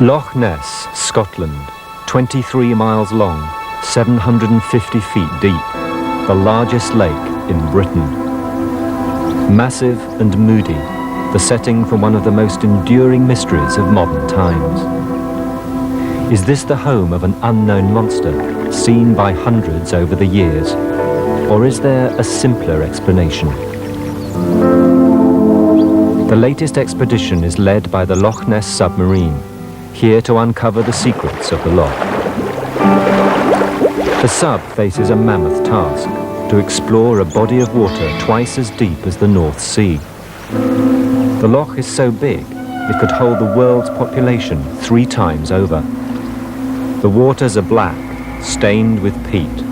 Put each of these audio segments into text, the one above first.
Loch Ness, Scotland, 23 miles long, 750 feet deep, the largest lake in Britain. Massive and moody, the setting for one of the most enduring mysteries of modern times. Is this the home of an unknown monster, seen by hundreds over the years? Or is there a simpler explanation? The latest expedition is led by the Loch Ness submarine, here to uncover the secrets of the loch. The sub faces a mammoth task, to explore a body of water twice as deep as the North Sea. The loch is so big, it could hold the world's population 3 times over. The waters are black, stained with peat,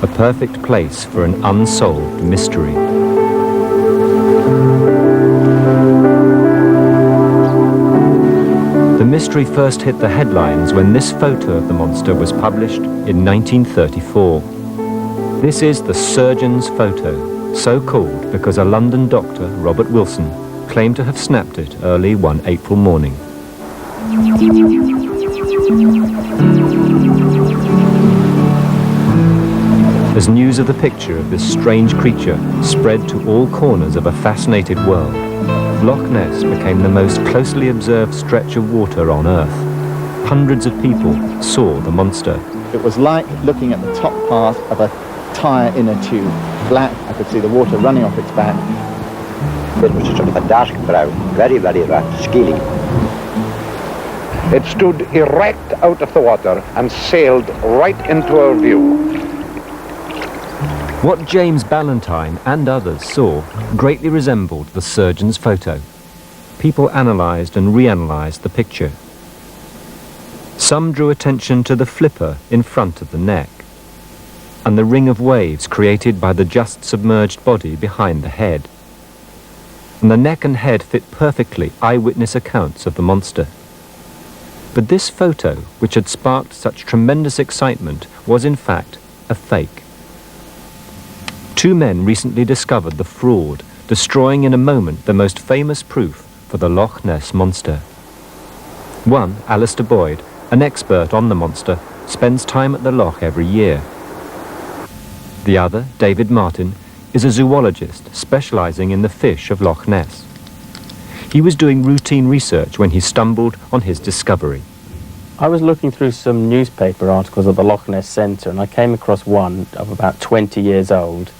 a perfect place for an unsolved mystery. The mystery first hit the headlines when this photo of the monster was published in 1934. This is the surgeon's photo, so called because a London doctor, Robert Wilson, claimed to have snapped it early one April morning. As news of the picture of this strange creature spread to all corners of a fascinated world, Loch Ness became the most closely observed stretch of water on Earth. Hundreds of people saw the monster. It was like looking at the top part of a tyre inner tube. Black, I could see the water running off its back. It was sort of a dark brown, very, very rough, scaly. It stood erect out of the water and sailed right into our view. What James Ballantyne and others saw greatly resembled the surgeon's photo. People analysed and reanalysed the picture. Some drew attention to the flipper in front of the neck and the ring of waves created by the just submerged body behind the head. And the neck and head fit perfectly eyewitness accounts of the monster. But this photo, which had sparked such tremendous excitement, was in fact a fake. 2 men recently discovered the fraud, destroying in a moment the most famous proof for the Loch Ness monster. One, Alistair Boyd, an expert on the monster, spends time at the loch every year. The other, David Martin, is a zoologist specialising in the fish of Loch Ness. He was doing routine research when he stumbled on his discovery. I was looking through some newspaper articles of the Loch Ness Centre, and I came across one of about 20 years old.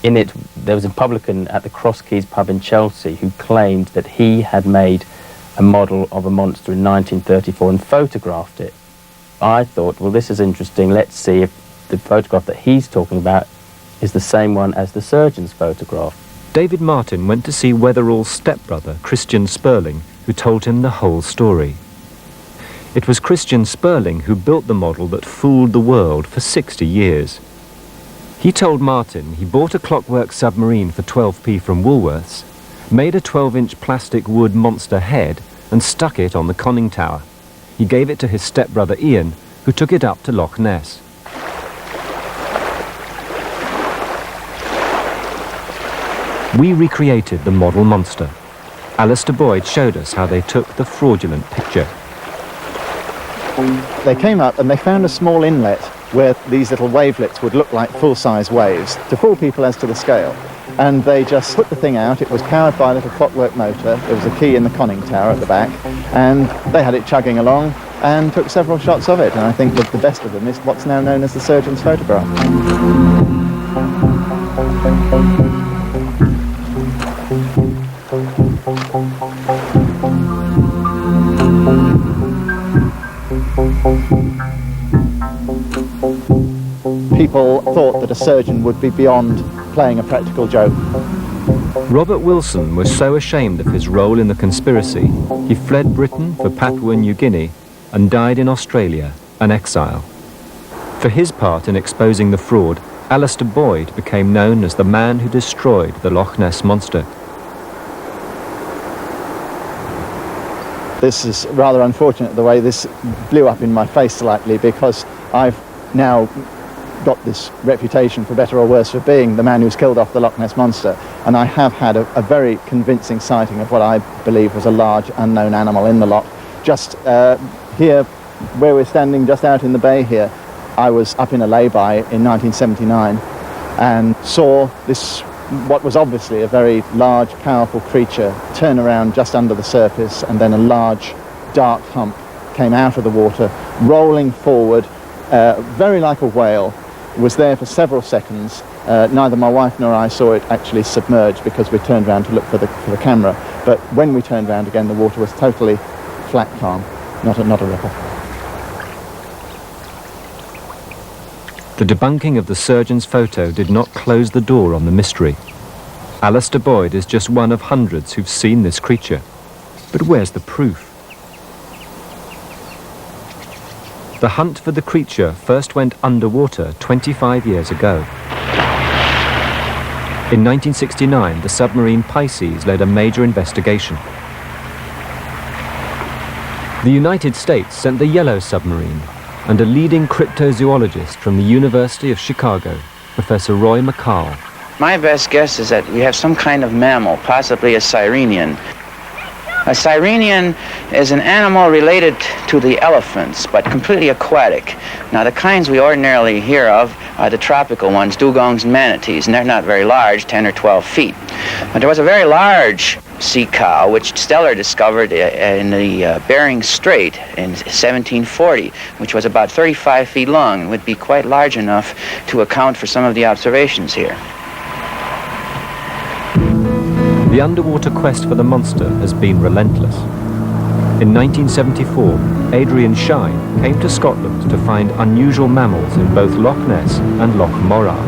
In it, there was a publican at the Cross Keys pub in Chelsea who claimed that he had made a model of a monster in 1934 and photographed it. I thought, well, this is interesting. Let's see if the photograph that he's talking about is the same one as the surgeon's photograph. David Martin went to see Weatherall's stepbrother, Christian Spurling, who told him the whole story. It was Christian Spurling who built the model that fooled the world for 60 years. He told Martin he bought a clockwork submarine for 12p from Woolworths, made a 12-inch plastic wood monster head and stuck it on the conning tower. He gave it to his stepbrother Ian, who took it up to Loch Ness. We recreated the model monster. Alistair Boyd showed us how they took the fraudulent picture. They came up and they found a small inlet where these little wavelets would look like full-size waves, to fool people as to the scale. And they just put the thing out. It was powered by a little clockwork motor. There was a key in the conning tower at the back, and they had it chugging along and took several shots of it. And I think that the best of them is what's now known as the surgeon's photograph. People thought that a surgeon would be beyond playing a practical joke. Robert Wilson was so ashamed of his role in the conspiracy, he fled Britain for Papua New Guinea and died in Australia, an exile. For his part in exposing the fraud, Alistair Boyd became known as the man who destroyed the Loch Ness monster. This is rather unfortunate the way this blew up in my face slightly, because I've now got this reputation, for better or worse, for being the man who's killed off the Loch Ness monster, and I have had a very convincing sighting of what I believe was a large unknown animal in the loch, just Here, where we're standing just out in the bay here, I was up in a lay-by in 1979 and saw this, what was obviously a very large, powerful creature, turn around just under the surface, and then a large, dark hump came out of the water, rolling forward, very like a whale, was there for several seconds. Neither my wife nor I saw it actually submerge because we turned around to look for the camera, but when we turned around again, the water was totally flat calm, not a ripple. The debunking of the surgeon's photo did not close the door on the mystery. Alistair Boyd is just one of hundreds who've seen this creature. But where's the proof? The hunt for the creature first went underwater 25 years ago. In 1969, the submarine Pisces led a major investigation. The United States sent the Yellow Submarine, and a leading cryptozoologist from the University of Chicago, Professor Roy McCall. My best guess is that we have some kind of mammal, possibly a sirenian. A sirenian is an animal related to the elephants, but completely aquatic. Now, the kinds we ordinarily hear of are the tropical ones, dugongs and manatees, and they're not very large, 10 or 12 feet. But there was a very large sea cow, which Steller discovered in the Bering Strait in 1740, which was about 35 feet long and would be quite large enough to account for some of the observations here. The underwater quest for the monster has been relentless. In 1974, Adrian Shine came to Scotland to find unusual mammals in both Loch Ness and Loch Morar.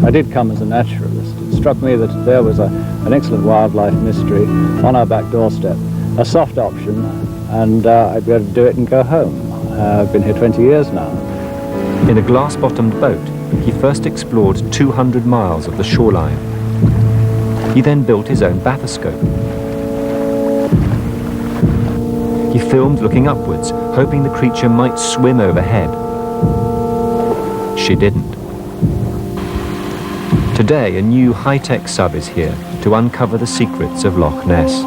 I did come as a naturalist. It struck me that there was an excellent wildlife mystery on our back doorstep, a soft option, and I'd be able to do it and go home. I've been here 20 years now. In a glass-bottomed boat, he first explored 200 miles of the shoreline. He then built his own bathoscope. He filmed looking upwards, hoping the creature might swim overhead. She didn't. Today, a new high-tech sub is here to uncover the secrets of Loch Ness.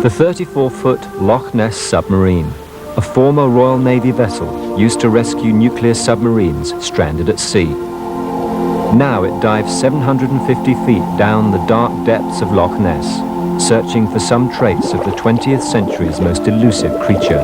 The 34-foot Loch Ness submarine, a former Royal Navy vessel used to rescue nuclear submarines stranded at sea. Now it dives 750 feet down the dark depths of Loch Ness, searching for some trace of the 20th century's most elusive creature.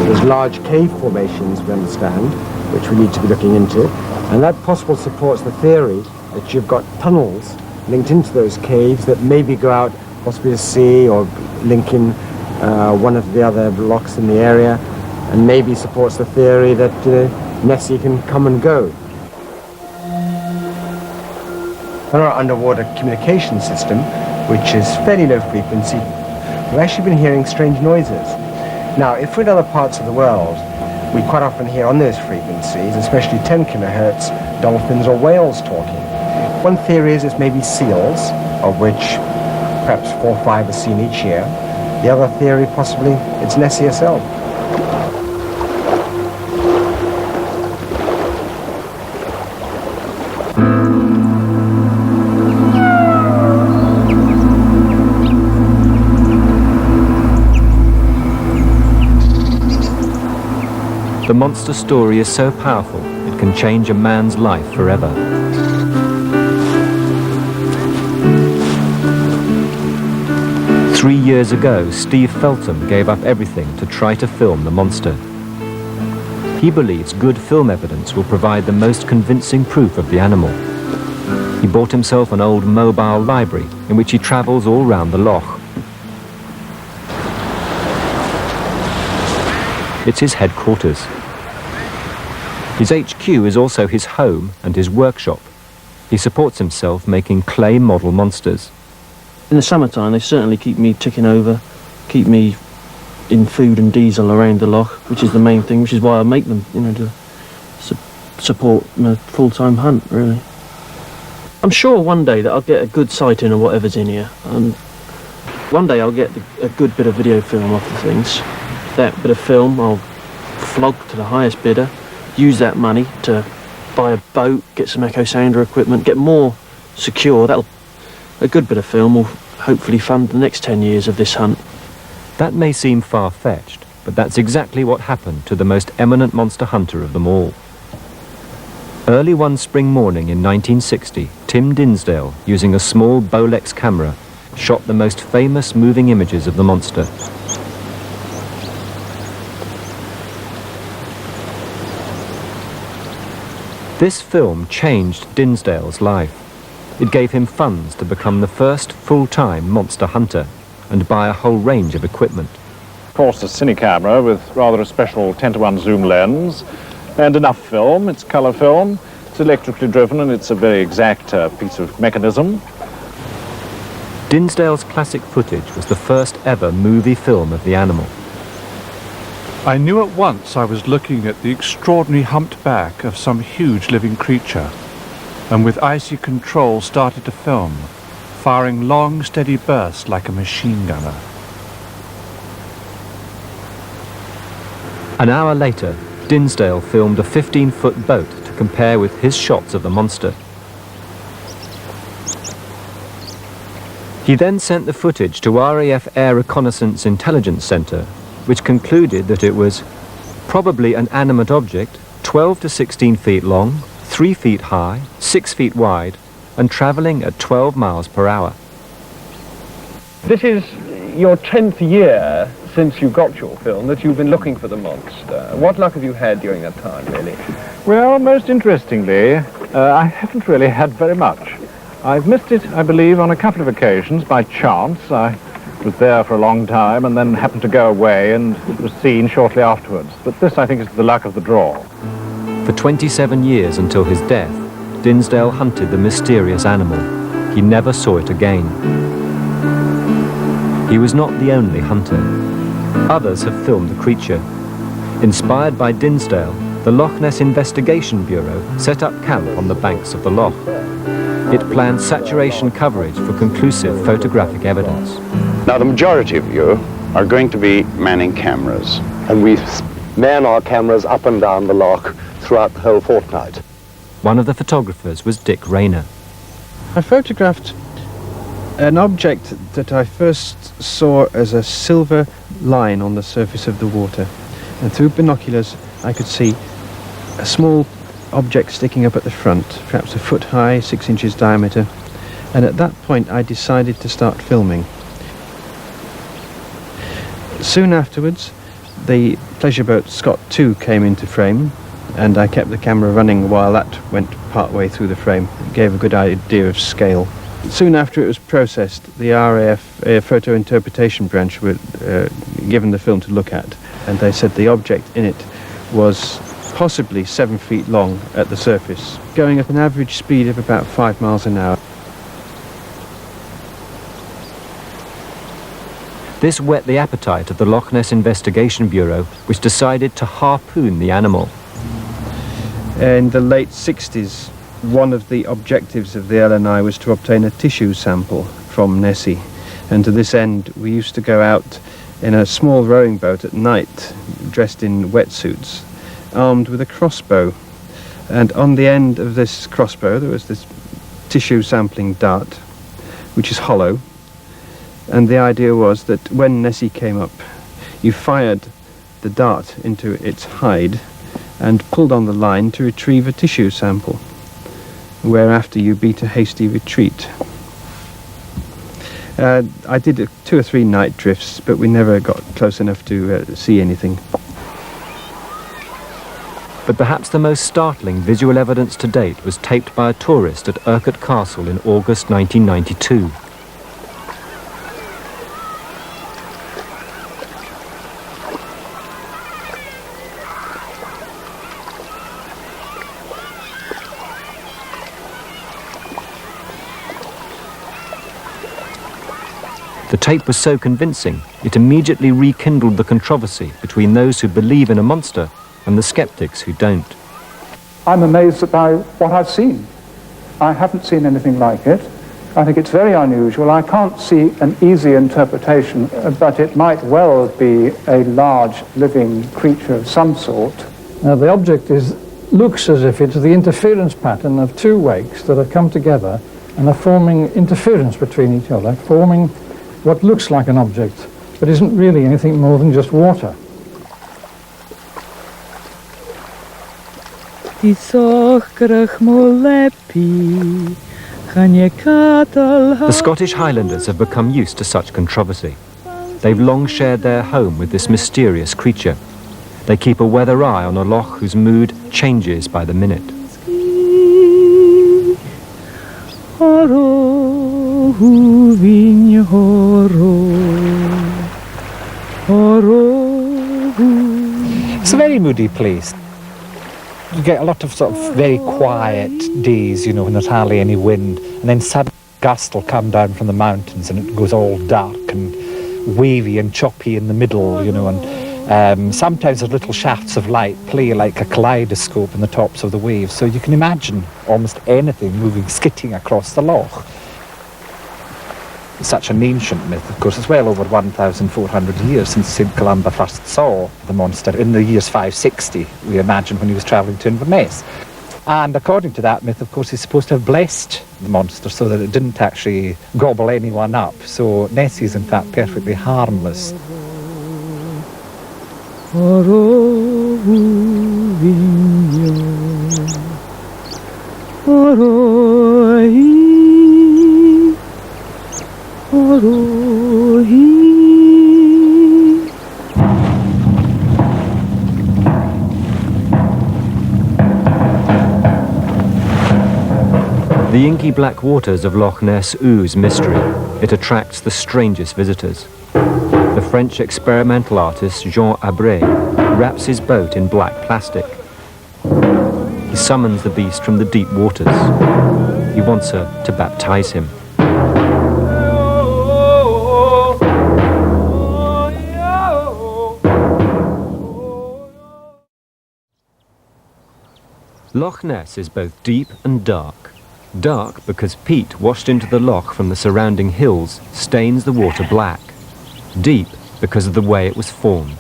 There's large cave formations, we understand, which we need to be looking into, and that possibly supports the theory that you've got tunnels linked into those caves that maybe go out possibly to sea or link in one of the other lochs in the area, and maybe supports the theory that Nessie can come and go. On our underwater communication system, which is fairly low frequency, we've actually been hearing strange noises. Now, if we're in other parts of the world, we quite often hear on those frequencies, especially 10 kilohertz, dolphins or whales talking. One theory is it's maybe seals, of which perhaps 4 or 5 are seen each year. The other theory, possibly, it's Nessie herself. The monster story is so powerful, it can change a man's life forever. Three years ago, Steve Feltham gave up everything to try to film the monster. He believes good film evidence will provide the most convincing proof of the animal. He bought himself an old mobile library in which he travels all round the loch. It's his headquarters. His HQ is also his home and his workshop. He supports himself making clay model monsters. In the summertime, they certainly keep me ticking over, keep me in food and diesel around the loch, which is the main thing, which is why I make them, to support my full-time hunt, really. I'm sure one day that I'll get a good sighting of whatever's in here, and one day I'll get a good bit of video film off the things. That bit of film I'll flog to the highest bidder, use that money to buy a boat, get some echo sounder equipment, get more secure. A good bit of film will hopefully fund the next 10 years of this hunt. That may seem far-fetched, but that's exactly what happened to the most eminent monster hunter of them all. Early one spring morning in 1960, Tim Dinsdale, using a small Bolex camera, shot the most famous moving images of the monster. This film changed Dinsdale's life. It gave him funds to become the first full-time monster hunter and buy a whole range of equipment. Of course, a cine camera with rather a special 10:1 zoom lens and enough film. It's colour film, it's electrically driven, and it's a very exact piece of mechanism. Dinsdale's classic footage was the first ever movie film of the animal. I knew at once I was looking at the extraordinary humped back of some huge living creature, and with icy control started to film, firing long, steady bursts like a machine gunner. An hour later, Dinsdale filmed a 15-foot boat to compare with his shots of the monster. He then sent the footage to RAF Air Reconnaissance Intelligence Center, which concluded that it was probably an animate object, 12 to 16 feet long, 3 feet high, 6 feet wide, and traveling at 12 miles per hour. This is your 10th year since you got your film that you've been looking for the monster. What luck have you had during that time, really? Well, most interestingly, I haven't really had very much. I've missed it, I believe, on a couple of occasions by chance. I was there for a long time and then happened to go away, and it was seen shortly afterwards. But this, I think, is the luck of the draw. For 27 years until his death, Dinsdale hunted the mysterious animal. He never saw it again. He was not the only hunter. Others have filmed the creature. Inspired by Dinsdale, the Loch Ness Investigation Bureau set up camp on the banks of the loch. It planned saturation coverage for conclusive photographic evidence. Now, the majority of you are going to be manning cameras. And we man our cameras up and down the loch throughout the whole fortnight. One of the photographers was Dick Rayner. I photographed an object that I first saw as a silver line on the surface of the water. And through binoculars, I could see a small object sticking up at the front, perhaps a foot high, 6 inches diameter. And at that point, I decided to start filming. Soon afterwards, the pleasure boat Scott II came into frame, and I kept the camera running while that went part way through the frame. It gave a good idea of scale. Soon after it was processed, the RAF Photo Interpretation Branch were given the film to look at, and they said the object in it was possibly 7 feet long at the surface, going at an average speed of about 5 miles an hour. This whet the appetite of the Loch Ness Investigation Bureau, which decided to harpoon the animal. In the late 60s, one of the objectives of the LNI was to obtain a tissue sample from Nessie. And to this end, we used to go out in a small rowing boat at night, dressed in wetsuits, armed with a crossbow. And on the end of this crossbow, there was this tissue sampling dart, which is hollow. And the idea was that when Nessie came up, you fired the dart into its hide and pulled on the line to retrieve a tissue sample, whereafter you beat a hasty retreat. I did 2 or 3 night drifts, but we never got close enough to see anything. But perhaps the most startling visual evidence to date was taped by a tourist at Urquhart Castle in August 1992. The tape was so convincing, it immediately rekindled the controversy between those who believe in a monster and the skeptics who don't. I'm amazed by what I've seen. I haven't seen anything like it. I think it's very unusual. I can't see an easy interpretation, but it might well be a large living creature of some sort. Now, the object is looks as if it's the interference pattern of two wakes that have come together and are forming interference between each other, forming what looks like an object, but isn't really anything more than just water. The Scottish Highlanders have become used to such controversy. They've long shared their home with this mysterious creature. They keep a weather eye on a loch whose mood changes by the minute. It's a very moody place. You get a lot of sort of very quiet days, you know, when there's hardly any wind, and then sudden gust will come down from the mountains and it goes all dark and wavy and choppy in the middle, you know, and sometimes the little shafts of light play like a kaleidoscope in the tops of the waves, so you can imagine almost anything moving, skitting across the loch. It's such an ancient myth, of course. It's well over 1,400 years since St Columba first saw the monster in the years 560, we imagine, when he was travelling to Inverness. And according to that myth, of course, he's supposed to have blessed the monster so that it didn't actually gobble anyone up. So Nessie is in fact perfectly harmless. The inky black waters of Loch Ness ooze mystery. It attracts the strangest visitors. The French experimental artist Jean Abré wraps his boat in black plastic. He summons the beast from the deep waters. He wants her to baptize him. Loch Ness is both deep and dark. Dark because peat washed into the loch from the surrounding hills stains the water black. Deep because of the way it was formed.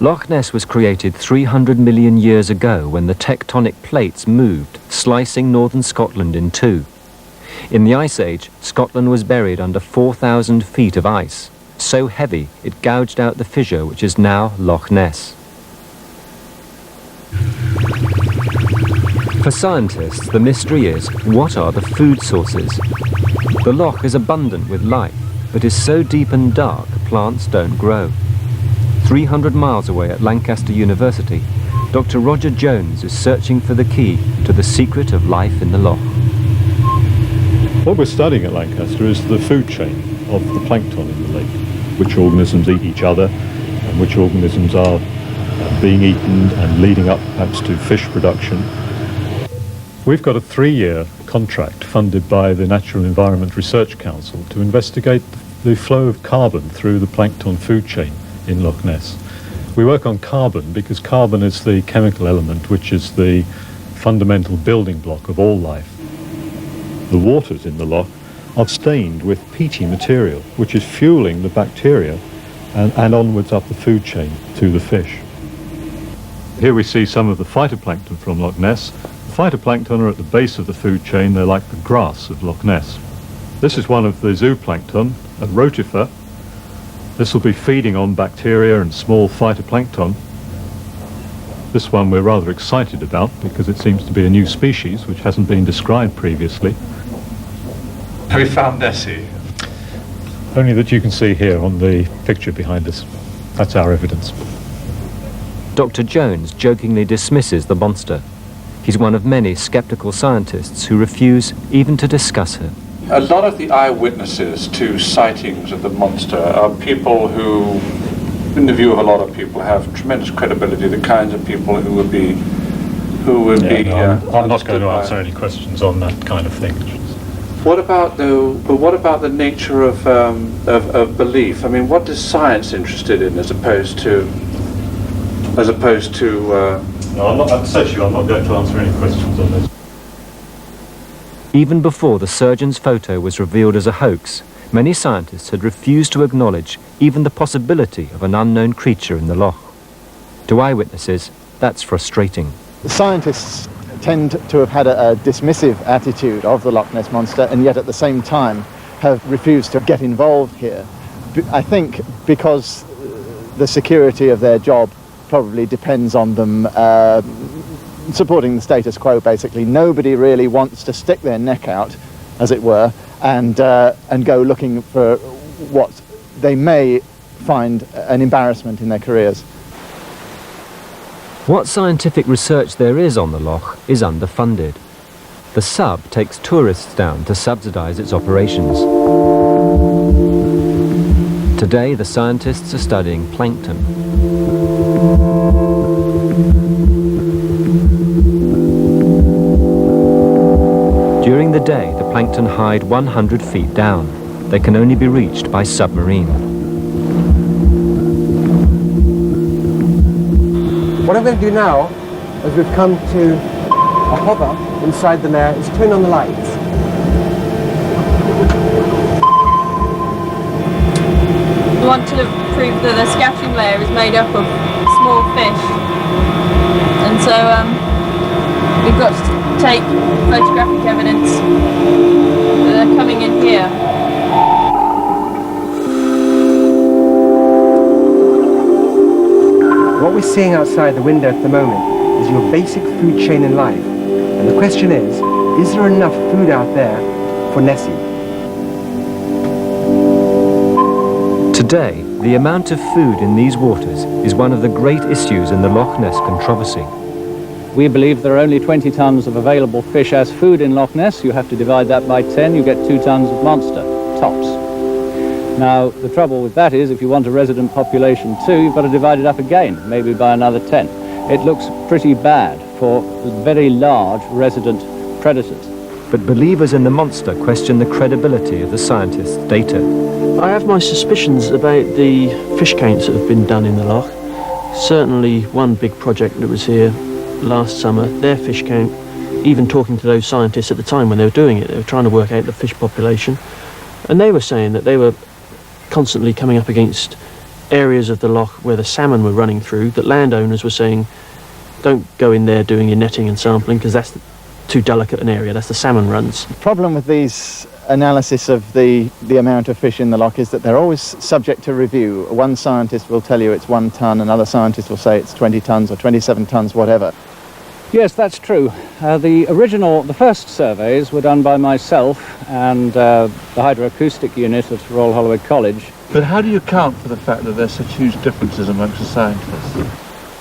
Loch Ness was created 300 million years ago when the tectonic plates moved, slicing northern Scotland in two. In the Ice Age, Scotland was buried under 4,000 feet of ice, so heavy it gouged out the fissure which is now Loch Ness. For scientists, the mystery is, what are the food sources? The loch is abundant with life, but is so deep and dark plants don't grow. 300 miles away at Lancaster University, Dr. Roger Jones is searching for the key to the secret of life in the loch. What we're studying at Lancaster is the food chain of the plankton in the lake, which organisms eat each other and which organisms are being eaten and leading up perhaps to fish production. We've got a 3-year contract funded by the Natural Environment Research Council to investigate the flow of carbon through the plankton food chain in Loch Ness. We work on carbon because carbon is the chemical element which is the fundamental building block of all life. The waters in the loch are stained with peaty material which is fueling the bacteria and onwards up the food chain to the fish. Here we see some of the phytoplankton from Loch Ness. The phytoplankton are at the base of the food chain. They're like the grass of Loch Ness. This is one of the zooplankton, a rotifer. This will be feeding on bacteria and small phytoplankton. This one we're rather excited about because it seems to be a new species which hasn't been described previously. Have you found Nessie? Only that you can see here on the picture behind us. That's our evidence. Dr. Jones jokingly dismisses the monster. He's one of many skeptical scientists who refuse even to discuss her. A lot of the eyewitnesses to sightings of the monster are people who, in the view of a lot of people, have tremendous credibility, the kinds of people who would be... I'm not going to answer any questions on that kind of thing. What about the nature of belief? I mean, what is science interested in as opposed to No, I'm not going to answer any questions on this. Even before the surgeon's photo was revealed as a hoax, many scientists had refused to acknowledge even the possibility of an unknown creature in the loch. To eyewitnesses, that's frustrating. Scientists tend to have had a dismissive attitude of the Loch Ness Monster, and yet at the same time have refused to get involved here. I think because the security of their job probably depends on them supporting the status quo, basically. Nobody really wants to stick their neck out, as it were, and go looking for what they may find an embarrassment in their careers. What scientific research there is on the loch is underfunded. The sub takes tourists down to subsidise its operations. Today, the scientists are studying plankton. During the day, the plankton hide 100 feet down. They can only be reached by submarine. What I'm going to do now, as we've come to a hover inside the lair, is turn on the lights. We want to prove that the scattering layer is made up of small fish, and so we've got to take photographic evidence that they're coming in here. What we're seeing outside the window at the moment is your basic food chain in life. And the question is there enough food out there for Nessie? Today, the amount of food in these waters is one of the great issues in the Loch Ness controversy. We believe there are only 20 tonnes of available fish as food in Loch Ness. You have to divide that by 10, you get 2 tonnes of monster, tops. Now, the trouble with that is, if you want a resident population too, you've got to divide it up again, maybe by another 10. It looks pretty bad for very large resident predators. But believers in the monster question the credibility of the scientists' data. I have my suspicions about the fish counts that have been done in the loch. Certainly one big project that was here last summer, their fish count, even talking to those scientists at the time when they were doing it, they were trying to work out the fish population, and they were saying that they were constantly coming up against areas of the loch where the salmon were running through, that landowners were saying, don't go in there doing your netting and sampling because that's too delicate an area, that's the salmon runs. The problem with these analysis of the amount of fish in the loch is that they're always subject to review. One scientist will tell you it's 1 tonne, another scientist will say it's 20 tonnes or 27 tonnes, whatever. Yes, that's true. The first surveys were done by myself and the hydroacoustic unit at Royal Holloway College. But how do you account for the fact that there's such huge differences amongst the scientists?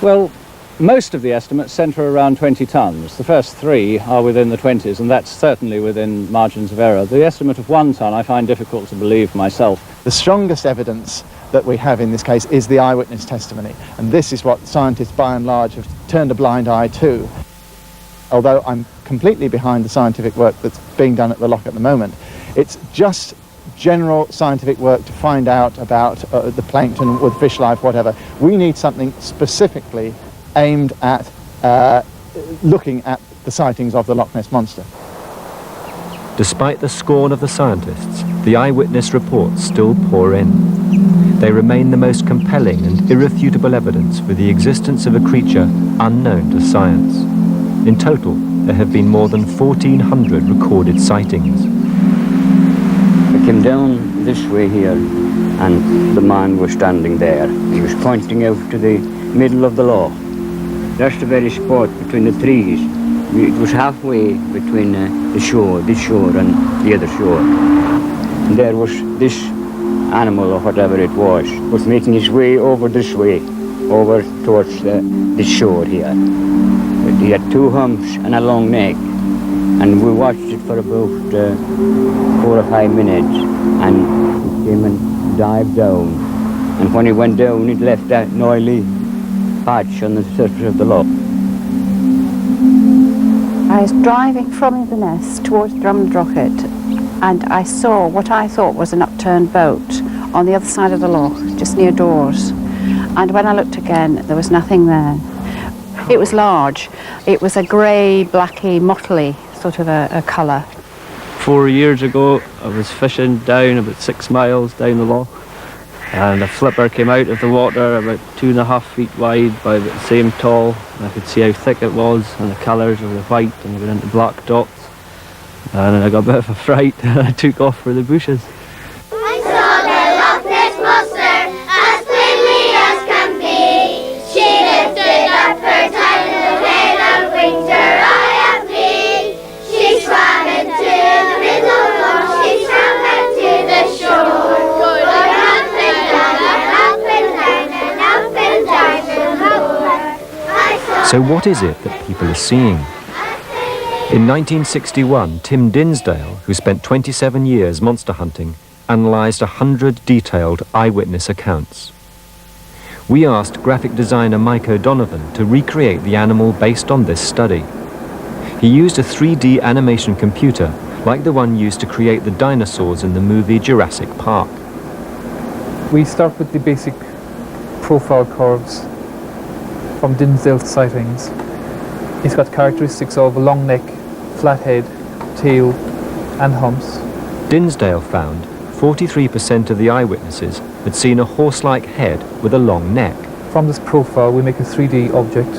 Well, most of the estimates centre around 20 tonnes. The first 3 are within the 20s, and that's certainly within margins of error. The estimate of 1 tonne I find difficult to believe myself. The strongest evidence that we have in this case is the eyewitness testimony, and this is what scientists by and large have turned a blind eye to. Although I'm completely behind the scientific work that's being done at the loch at the moment, it's just general scientific work to find out about the plankton with fish life, whatever. We need something specifically aimed at looking at the sightings of the Loch Ness Monster. Despite the scorn of the scientists, the eyewitness reports still pour in. They remain the most compelling and irrefutable evidence for the existence of a creature unknown to science. In total, there have been more than 1,400 recorded sightings. I came down this way here, and the man was standing there. He was pointing out to the middle of the loch. That's the very spot between the trees. It was halfway between this shore, and the other shore. And there was this animal, or whatever it was making his way over this way, over towards this shore here. He had 2 humps and a long neck, and we watched it for about 4 or 5 minutes, and he came and dived down. And when he went down, it left that oily patch on the surface of the loch. I was driving from Inverness towards Drumnadrochit, and I saw what I thought was an upturned boat on the other side of the loch, just near doors. And when I looked again, there was nothing there. It was large. It was a grey, blacky, mottly sort of a colour. 4 years ago, I was fishing down about 6 miles down the loch, And a flipper came out of the water about 2.5 feet wide by the same tall. And I could see how thick it was and the colours of the white and it went into black dots. And then I got a bit of a fright and I took off for the bushes. I saw the Loch Ness monster as plainly as can be. She lifted up her tiny head and winked her eye at me. She swam into the middle of the Loch, she swam back to the shore. Going up and down and up and down and up and down and over. So what is it that people are seeing? In 1961, Tim Dinsdale, who spent 27 years monster hunting, analysed 100 detailed eyewitness accounts. We asked graphic designer Mike O'Donovan to recreate the animal based on this study. He used a 3D animation computer like the one used to create the dinosaurs in the movie Jurassic Park. We start with the basic profile curves from Dinsdale's sightings. He's got characteristics of a long neck, flat head, tail and humps. Dinsdale found 43% of the eyewitnesses had seen a horse-like head with a long neck. From this profile we make a 3D object.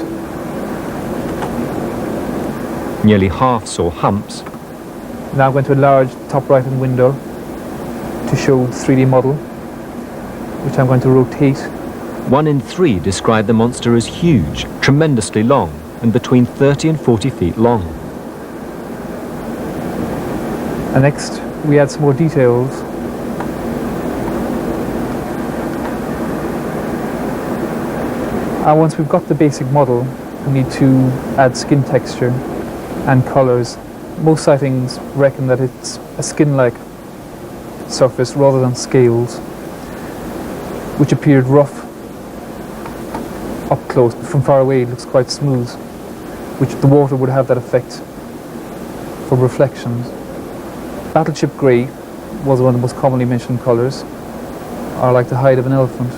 Nearly half saw humps. Now I'm going to enlarge the top right-hand window to show the 3D model, which I'm going to rotate. 1 in 3 described the monster as huge, tremendously long, and between 30 and 40 feet long. And next we add some more details. And once we've got the basic model, we need to add skin texture and colours. Most sightings reckon that it's a skin-like surface rather than scales, which appeared rough up close, but from far away it looks quite smooth, which the water would have that effect for reflections. Battleship grey was one of the most commonly mentioned colours, or like the hide of an elephant.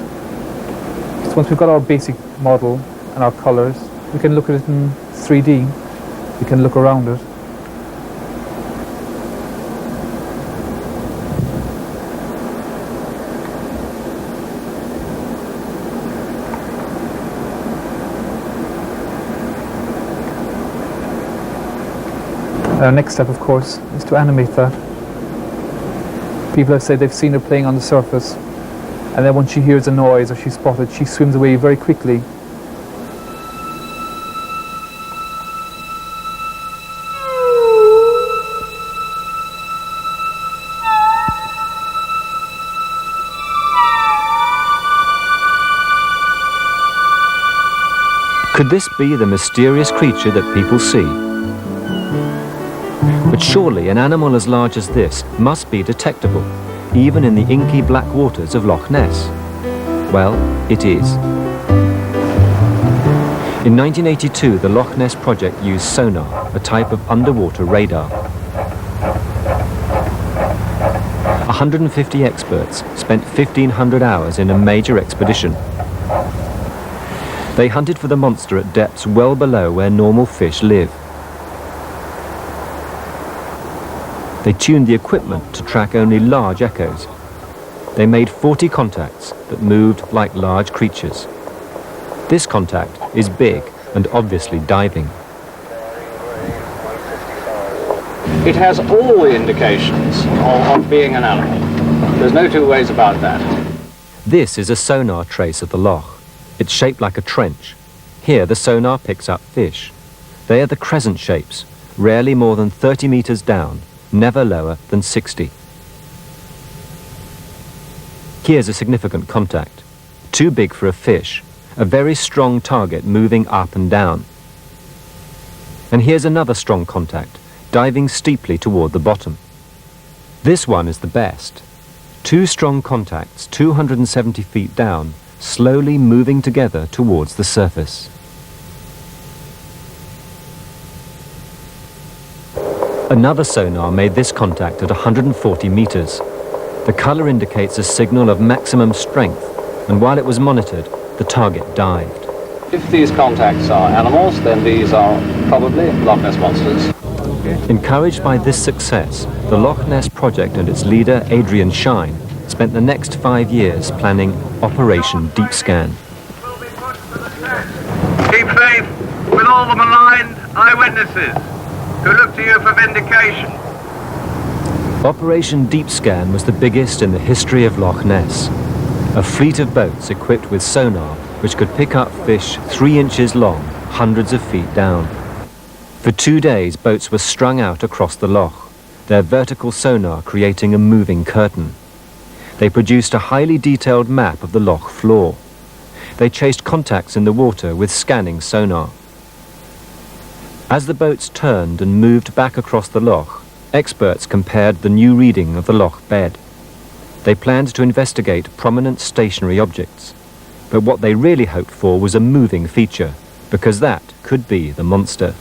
So once we've got our basic model and our colours, we can look at it in 3D, we can look around it. Our next step, of course, is to animate that. People have said they've seen her playing on the surface, and then once she hears a noise or she's spotted, she swims away very quickly. Could this be the mysterious creature that people see? But surely an animal as large as this must be detectable, even in the inky black waters of Loch Ness. Well, it is. In 1982, the Loch Ness Project used Sonar, a type of underwater radar. 150 experts spent 1,500 hours in a major expedition. They hunted for the monster at depths well below where normal fish live. They tuned the equipment to track only large echoes. They made 40 contacts that moved like large creatures. This contact is big and obviously diving. It has all the indications of being an animal. There's no two ways about that. This is a sonar trace of the loch. It's shaped like a trench. Here the sonar picks up fish. They are the crescent shapes, rarely more than 30 meters down, never lower than 60. Here's a significant contact. Too big for a fish, a very strong target moving up and down. And here's another strong contact, diving steeply toward the bottom. This one is the best. 2 strong contacts, 270 feet down, slowly moving together towards the surface. Another sonar made this contact at 140 meters. The color indicates a signal of maximum strength, and while it was monitored, the target dived. If these contacts are animals, then these are probably Loch Ness monsters. Encouraged by this success, the Loch Ness Project and its leader, Adrian Shine, spent the next 5 years planning Operation Deep Scan. Keep faith with all the maligned eyewitnesses who look to you for vindication. Operation Deep Scan was the biggest in the history of Loch Ness. A fleet of boats equipped with sonar which could pick up fish 3 inches long, hundreds of feet down. For 2 days, boats were strung out across the loch, their vertical sonar creating a moving curtain. They produced a highly detailed map of the loch floor. They chased contacts in the water with scanning sonar. As the boats turned and moved back across the loch, experts compared the new reading of the loch bed. They planned to investigate prominent stationary objects, but what they really hoped for was a moving feature, because that could be the monster.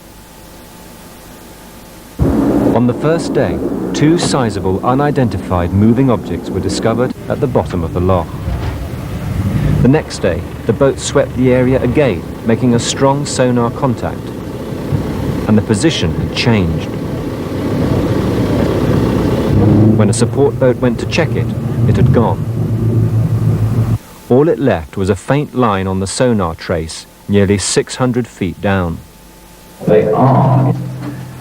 On the first day, 2 sizable unidentified moving objects were discovered at the bottom of the loch. The next day, the boat swept the area again, making a strong sonar contact, and the position had changed. When a support boat went to check it, it had gone. All it left was a faint line on the sonar trace, nearly 600 feet down. They are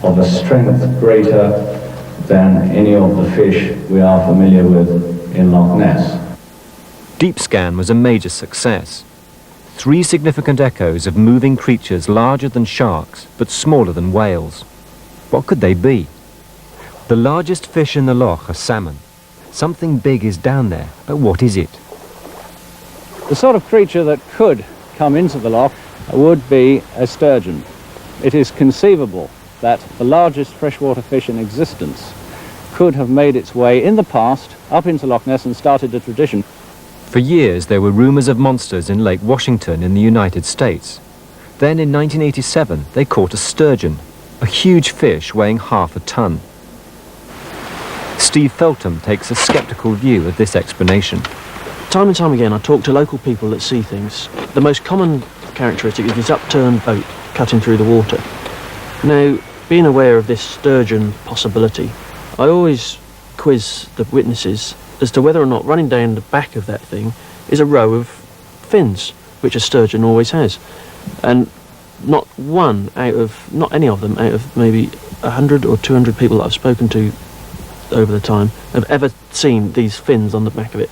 of a strength greater than any of the fish we are familiar with in Loch Ness. Deep Scan was a major success. 3 significant echoes of moving creatures larger than sharks, but smaller than whales. What could they be? The largest fish in the loch are salmon. Something big is down there, but what is it? The sort of creature that could come into the loch would be a sturgeon. It is conceivable that the largest freshwater fish in existence could have made its way in the past up into Loch Ness and started a tradition. For years there were rumours of monsters in Lake Washington in the United States. Then in 1987 they caught a sturgeon, a huge fish weighing half a ton. Steve Feltham takes a sceptical view of this explanation. Time and time again I talk to local people that see things. The most common characteristic is this upturned boat cutting through the water. Now, being aware of this sturgeon possibility, I always quiz the witnesses as to whether or not running down the back of that thing is a row of fins, which a sturgeon always has. And not any of them out of maybe 100 or 200 people that I've spoken to over the time have ever seen these fins on the back of it.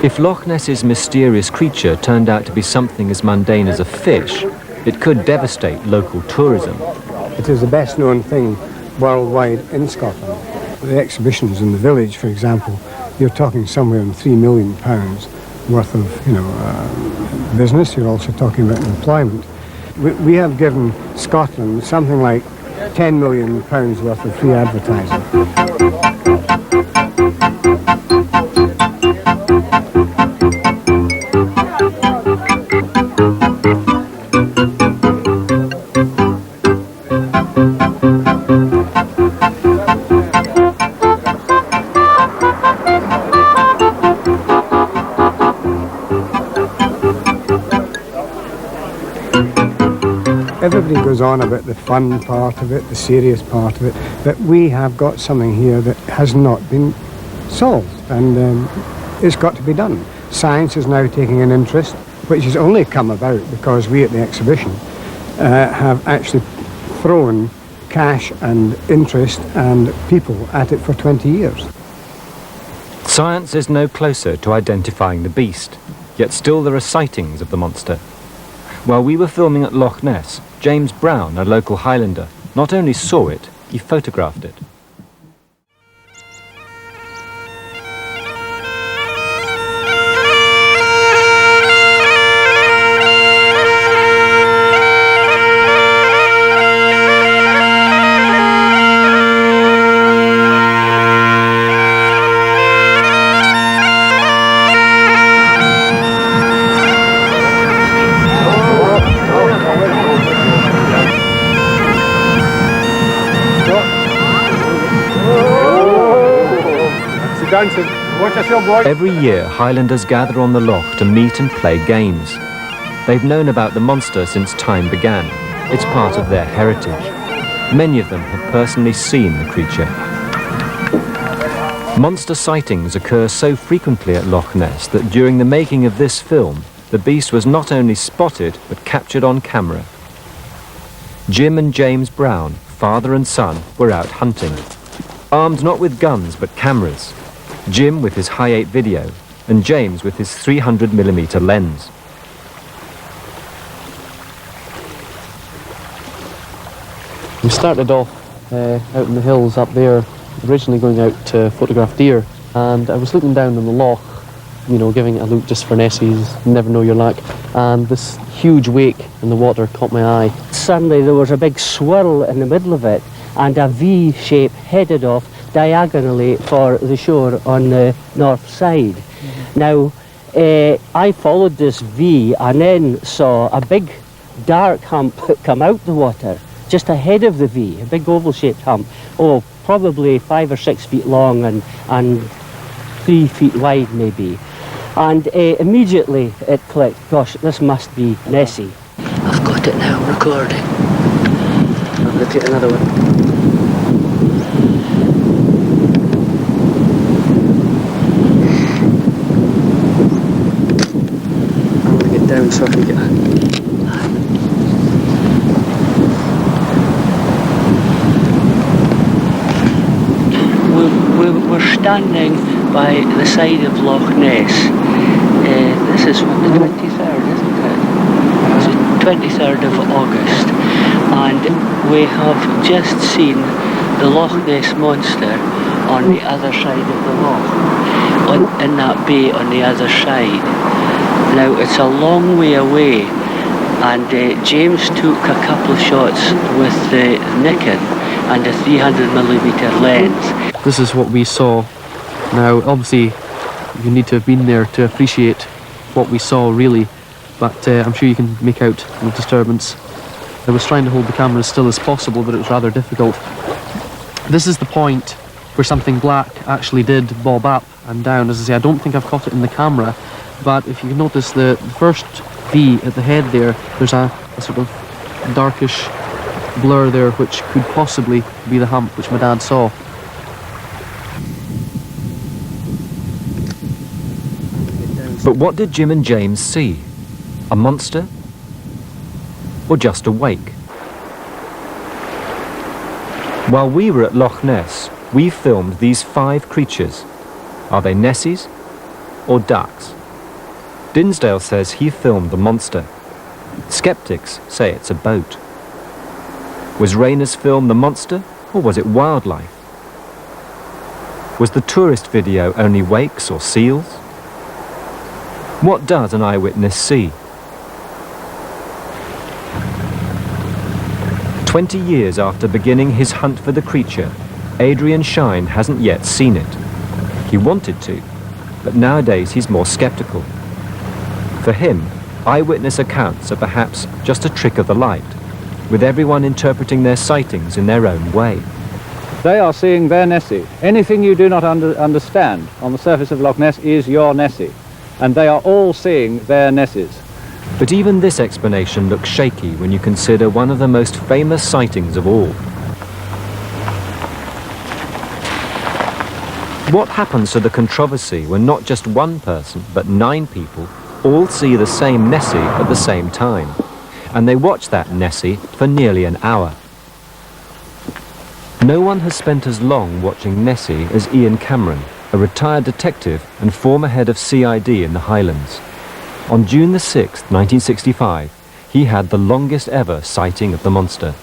If Loch Ness's mysterious creature turned out to be something as mundane as a fish, it could devastate local tourism. It is the best known thing worldwide in Scotland. The exhibitions in the village, for example, you're talking somewhere in £3 million worth of business. You're also talking about employment. We have given Scotland something like £10 million worth of free advertising. Everybody goes on about the fun part of it, the serious part of it, but we have got something here that has not been solved, and it's got to be done. Science is now taking an interest, which has only come about because we at the exhibition have actually thrown cash and interest and people at it for 20 years. Science is no closer to identifying the beast, yet still there are sightings of the monster. While we were filming at Loch Ness, James Brown, a local Highlander, not only saw it, he photographed it. Every year, Highlanders gather on the loch to meet and play games. They've known about the monster since time began. It's part of their heritage. Many of them have personally seen the creature. Monster sightings occur so frequently at Loch Ness that during the making of this film, the beast was not only spotted but captured on camera. Jim and James Brown, father and son, were out hunting, armed not with guns but cameras, Jim with his Hi-8 video and James with his 300mm lens. We started off out in the hills up there, originally going out to photograph deer, and I was looking down on the loch, you know, giving it a look just for Nessies, never know your luck, and this huge wake in the water caught my eye. Suddenly there was a big swirl in the middle of it, and a V shape headed off diagonally for the shore on the north side. Now, I followed this V and then saw a big dark hump come out the water, just ahead of the V, a big oval-shaped hump. Oh, probably 5 or 6 feet long and 3 feet wide maybe. And immediately it clicked, gosh, this must be Nessie. I've got it now, recording. I'll look at another one. I'm going to get down so I can get a... We're standing by the side of Loch Ness. This is the 23rd, isn't it? It's the 23rd of August. And we have just seen the Loch Ness monster on the other side of the loch, in that bay on the other side. Now, it's a long way away, and James took a couple of shots with the Nikon and a 300mm lens. This is what we saw. Now, obviously, you need to have been there to appreciate what we saw, really, but I'm sure you can make out the disturbance. I was trying to hold the camera as still as possible, but it was rather difficult. This is the point where something black actually did bob up and down. As I say, I don't think I've caught it in the camera, but if you notice the first V at the head there, there's a sort of darkish blur there, which could possibly be the hump which my dad saw. But what did Jim and James see? A monster? Or just a wake? While we were at Loch Ness, we filmed these 5 creatures. Are they Nessies or ducks? Dinsdale says he filmed the monster. Skeptics say it's a boat. Was Rayner's film the monster, or was it wildlife? Was the tourist video only wakes or seals? What does an eyewitness see? 20 years after beginning his hunt for the creature, Adrian Shine hasn't yet seen it. He wanted to, but nowadays he's more skeptical. For him, eyewitness accounts are perhaps just a trick of the light, with everyone interpreting their sightings in their own way. They are seeing their Nessie. Anything you do not understand on the surface of Loch Ness is your Nessie. And they are all seeing their Nessies. But even this explanation looks shaky when you consider one of the most famous sightings of all. What happens to the controversy when not just one person, but 9 people all see the same Nessie at the same time? And they watch that Nessie for nearly an hour. No one has spent as long watching Nessie as Ian Cameron, a retired detective and former head of CID in the Highlands. On June the 6th, 1965, he had the longest ever sighting of the monster.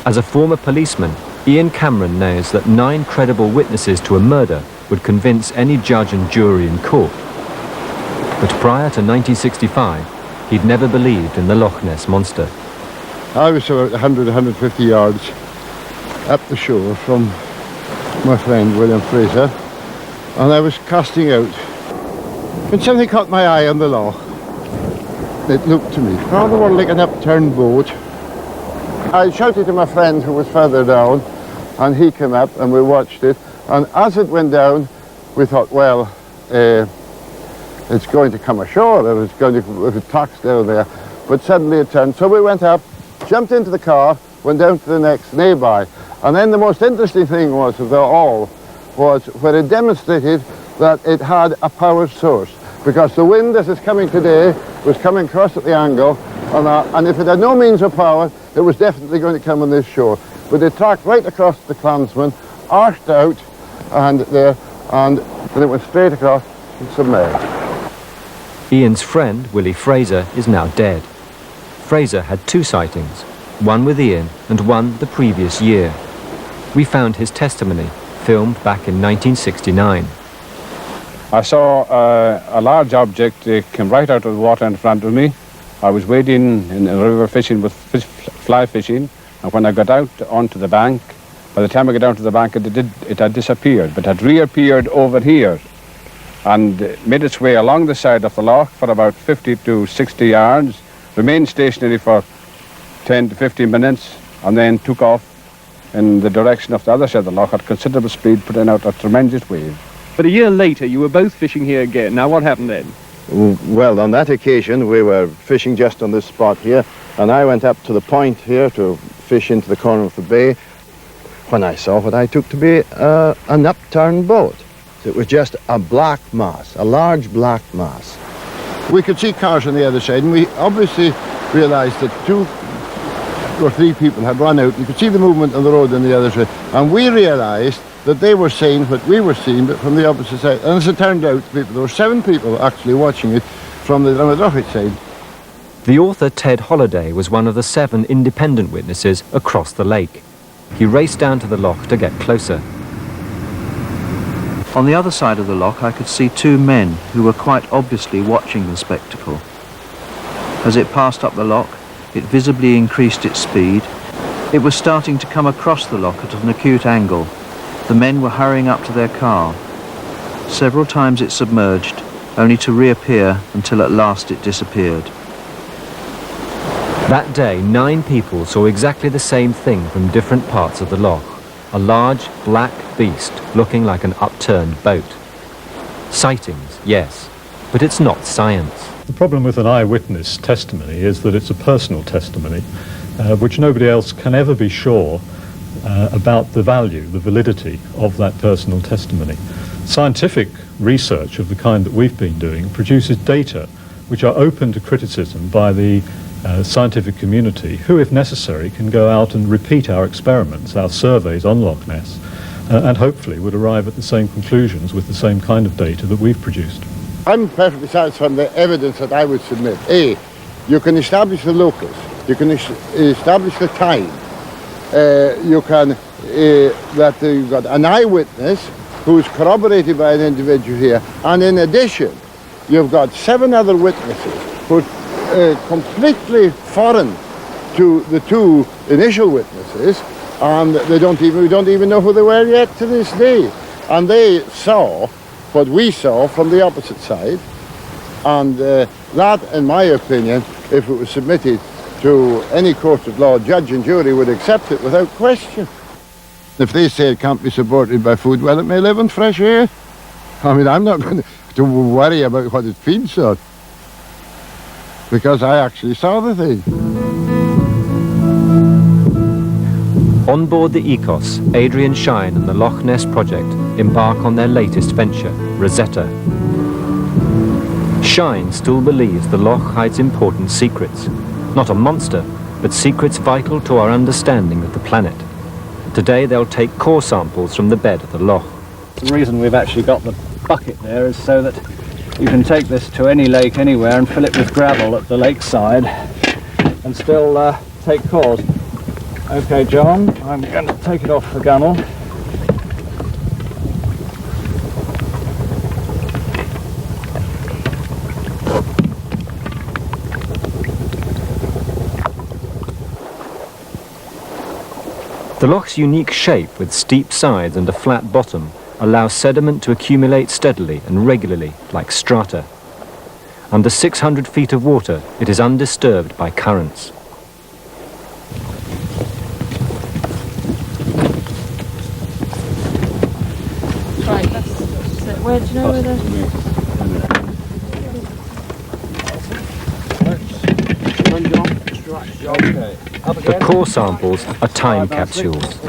As a former policeman, Ian Cameron knows that 9 credible witnesses to a murder would convince any judge and jury in court. But prior to 1965, he'd never believed in the Loch Ness monster. I was about 100, 150 yards up the shore from my friend William Fraser, and I was casting out when something caught my eye on the loch. It looked to me rather more like an upturned boat. I shouted to my friend who was further down, and he came up and we watched it, and as it went down we thought, well, it's going to come ashore, or it's going to tax down there, but suddenly it turned. So we went up, jumped into the car, went down to the next nearby. And then the most interesting thing was that all was where it demonstrated that it had a power source, because the wind as it's coming today was coming across at the angle, and if it had no means of power, it was definitely going to come on this shore. But it tracked right across the Clansman, arched out, and then it went straight across and submerged. Ian's friend, Willie Fraser, is now dead. Fraser had 2 sightings, one with Ian and one the previous year. We found his testimony, filmed back in 1969. I saw a large object come right out of the water in front of me. I was wading in the river fishing with fly fishing, and when I got out onto the bank, by the time I got down to the bank, it had disappeared, but had reappeared over here and made its way along the side of the loch for about 50 to 60 yards, remained stationary for 10 to 15 minutes, and then took off in the direction of the other side of the loch at considerable speed, putting out a tremendous wave. But a year later, you were both fishing here again. Now, what happened then? Well, on that occasion, we were fishing just on this spot here, and I went up to the point here to fish into the corner of the bay when I saw what I took to be an upturned boat. It was just a black mass, a large black mass. We could see cars on the other side, and we obviously realised that 2 or 3 people had run out. You could see the movement on the road on the other side, and we realised that they were seeing what we were seeing, but from the opposite side. And as it turned out, there were 7 people actually watching it from the Drummadrochit side. The author Ted Holliday was one of the 7 independent witnesses across the lake. He raced down to the loch to get closer. On the other side of the loch, I could see 2 men who were quite obviously watching the spectacle. As it passed up the loch, it visibly increased its speed. It was starting to come across the loch at an acute angle. The men were hurrying up to their car. Several times it submerged, only to reappear until at last it disappeared. That day, 9 people saw exactly the same thing from different parts of the loch. A large, black beast looking like an upturned boat. Sightings, yes, but it's not science. The problem with an eyewitness testimony is that it's a personal testimony, which nobody else can ever be sure about the value, the validity of that personal testimony. Scientific research of the kind that we've been doing produces data which are open to criticism by the scientific community, who, if necessary, can go out and repeat our experiments, our surveys on Loch Ness, and hopefully would arrive at the same conclusions with the same kind of data that we've produced. I'm perfectly satisfied with the evidence that I would submit. A, you can establish the locus, you can establish the time, you've got an eyewitness who's corroborated by an individual here, and in addition, you've got 7 other witnesses who completely foreign to the 2 initial witnesses, and we don't even know who they were yet to this day. And they saw what we saw from the opposite side, and that, in my opinion, if it was submitted to any court of law, judge and jury would accept it without question. If they say it can't be supported by food, well, it may live on fresh air. I mean, I'm not going to worry about what it feeds on, because I actually saw the thing. On board the Ecos, Adrian Shine and the Loch Ness Project embark on their latest venture, Rosetta. Shine still believes the loch hides important secrets. Not a monster, but secrets vital to our understanding of the planet. Today they'll take core samples from the bed of the loch. The reason we've actually got the bucket there is so that you can take this to any lake anywhere and fill it with gravel at the lakeside and still take cores. Okay, John, I'm going to take it off the gunnel. The loch's unique shape with steep sides and a flat bottom allows sediment to accumulate steadily and regularly like strata. Under 600 feet of water, it is undisturbed by currents. Right, that's it. Where do you know where The core samples are time capsules.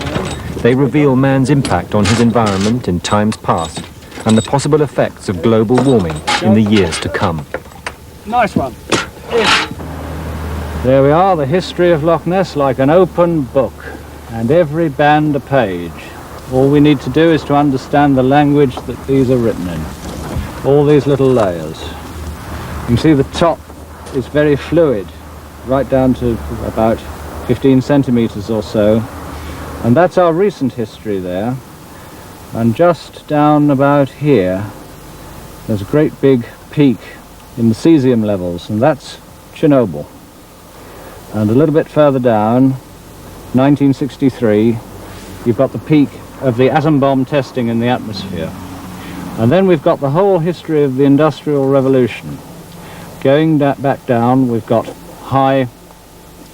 They reveal man's impact on his environment in times past and the possible effects of global warming in the years to come. Nice one. There we are, the history of Loch Ness like an open book, and every band a page. All we need to do is to understand the language that these are written in. All these little layers. You can see the top is very fluid, right down to about 15 centimeters or so. And that's our recent history there. And just down about here, there's a great big peak in the cesium levels, and that's Chernobyl. And a little bit further down, 1963, you've got the peak of the atom bomb testing in the atmosphere. And then we've got the whole history of the Industrial Revolution. Going back down, we've got high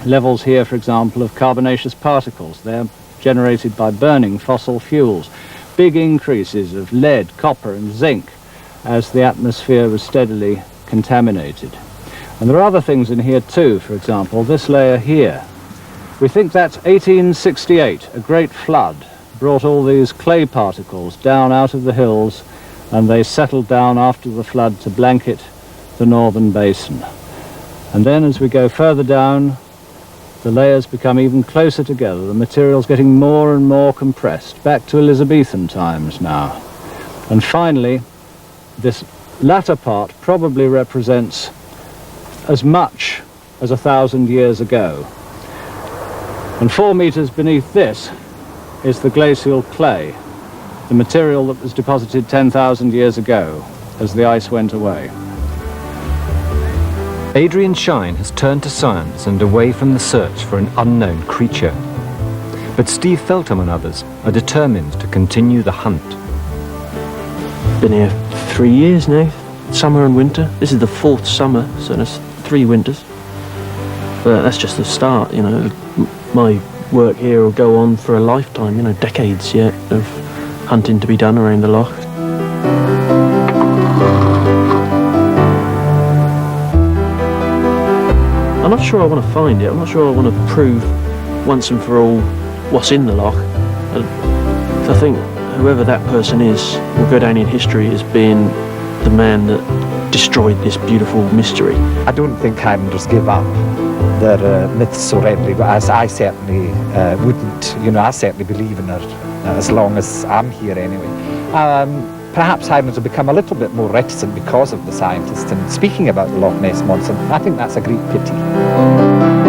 levels here, for example, of carbonaceous particles. They're generated by burning fossil fuels. Big increases of lead, copper and zinc as the atmosphere was steadily contaminated. And there are other things in here too, for example, this layer here. We think that's 1868, a great flood brought all these clay particles down out of the hills, and they settled down after the flood to blanket the northern basin. And then as we go further down, the layers become even closer together, the material's getting more and more compressed, back to Elizabethan times now. And finally, this latter part probably represents as much as 1,000 years ago. And 4 meters beneath this is the glacial clay, the material that was deposited 10,000 years ago as the ice went away. Adrian Shine has turned to science and away from the search for an unknown creature. But Steve Feltham and others are determined to continue the hunt. Been here 3 years now, summer and winter. This is the 4th summer, so there's 3 winters. But that's just the start, you know. My work here will go on for a lifetime, you know, decades yet of hunting to be done around the loch. I'm not sure I want to find it. I'm not sure I want to prove once and for all what's in the loch. I think whoever that person is will go down in history as being the man that destroyed this beautiful mystery. I don't think Highlanders give up their myths so readily, but as I certainly wouldn't. You know, I certainly believe in it as long as I'm here anyway. Perhaps Highlanders have become a little bit more reticent because of the scientists and speaking about the Loch Ness monster. I think that's a great pity.